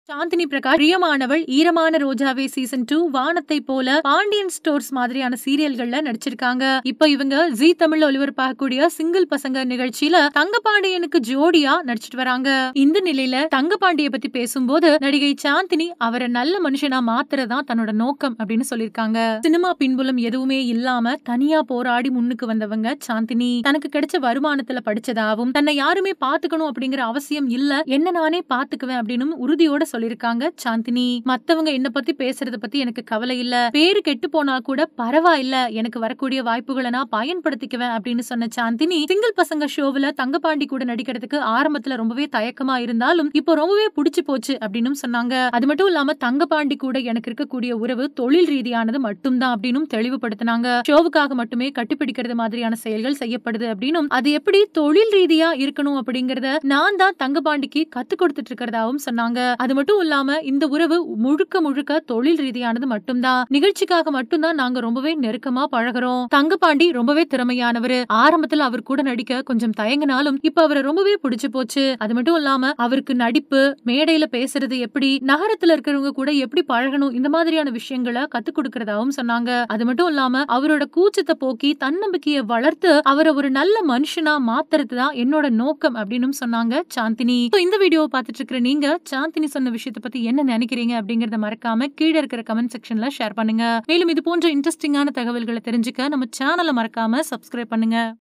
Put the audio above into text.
சாந்தினி பிரகாஷ், பிரியமானவள், ஈரமான ரோஜாவே சீசன் 2, வானத்தை போல, பாண்டியன் ஸ்டோர்ஸ் மாதிரியான சீரியல்கள்ல நடிச்சிருக்காங்க. இப்ப இவங்க ஜீ தமிழ்ல ஒளிபரப்பாகக்கூடிய சிங்கிள் பசங்க நிகழ்ச்சியில தங்கபாண்டியனுக்கு ஜோடியா நடிச்சிட்டு வராங்க. இந்த நிலையில தங்கபாண்டிய பத்தி பேசும்போது நடிகை சாந்தினி அவரை நல்ல மனுஷனா மாத்துறதான் தன்னோட நோக்கம் அப்படின்னு சொல்லிருக்காங்க. சினிமா பின்புலம் எதுவுமே இல்லாம தனியா போராடி முன்னுக்கு வந்தவங்க சாந்தினி. தனக்கு கிடைச்ச வருமானத்துல படிச்சதாவும் தன்னை யாருமே பாத்துக்கணும் அப்படிங்கிற அவசியம் இல்ல, என்ன நானே பாத்துக்குவேன் அப்படின்னு உறுதியோட சொல்லிருக்காங்க சாந்தினி. மத்தவங்க என்ன பத்தி பேசுறத பத்தி எனக்கு கவலை இல்ல, பேரு கெட்டு போனா கூட பரவாயில்ல, எனக்கு வரக்கூடிய வாய்ப்புகளை நான் பயன்படுத்திக்குவேன் அப்படின்னு சொன்ன சாந்தினி சிங்கிள் பசங்க ஷோவுல தங்கபாண்டி கூட நடிக்கிறதுக்கு ஆரம்பத்துல ரொம்பவே தயக்கமா இருந்தாலும் இப்போ ரொம்பவே பிடிச்சு போச்சு அப்படின்னு சொன்னாங்க. அது மட்டும் இல்லாம தங்கபாண்டி கூட எனக்கு இருக்கக்கூடிய உறவு தொழில் ரீதியானது மட்டும்தான் அப்படின்னு தெளிவுபடுத்தினாங்க. ஷோவுக்காக மட்டுமே கட்டிப்பிடிக்கிறது மாதிரியான செயல்கள் செய்யப்படுது அப்படின்னும், அது எப்படி தொழில் ரீதியா இருக்கணும் அப்படிங்கறத நான் தான் தங்கபாண்டிக்கு கத்து கொடுத்துட்டு இருக்கிறதாவும் சொன்னாங்க. அது மட்டும் இல்லாம இந்த உறவு முழுக்க முழுக்க தொழில் ரீதியானது மட்டும்தான், நிகழ்ச்சிக்காக மட்டும்தான் நாங்க ரொம்பவே நெருக்கமா பழகுறோம். தங்கபாண்டி ரொம்பவே திறமையானவரு. ஆரம்பத்துல அவர் கூட நடிக்க கொஞ்சம் தயங்கினாலும் இப்ப அவரை ரொம்பவே பிடிச்சு போச்சு. அது மட்டும் இல்லாம அவருக்கு நடிப்பு, மேடையில பேசுறது எப்படி, நகரத்துல இருக்கிறவங்க கூட எப்படி பழகணும், இந்த மாதிரியான விஷயங்களை கத்து கொடுக்கறதாவும் சொன்னாங்க. அது மட்டும் இல்லாம அவரோட கூச்சத்தை போக்கி தன்னம்பிக்கையை வளர்த்து அவரை ஒரு நல்ல மனுஷனா மாத்துறதுதான் என்னோட நோக்கம் அப்படின்னு சொன்னாங்க சாந்தினி. இந்த வீடியோவை பார்த்துட்டு இருக்கிற நீங்க சாந்தினி சொன்ன விஷயத்தை பத்தி என்ன நினைக்கிறீங்க அப்படிங்கறத மறக்காம கீழே இருக்கிற கமெண்ட் செக்ஷன்ல ஷேர் பண்ணுங்க. மேலும் இது போன்ற இன்ட்ரெஸ்டிங்கான தகவல்களை தெரிஞ்சுக்க நம்ம சேனலை மறக்காம சப்ஸ்கிரைப் பண்ணுங்க.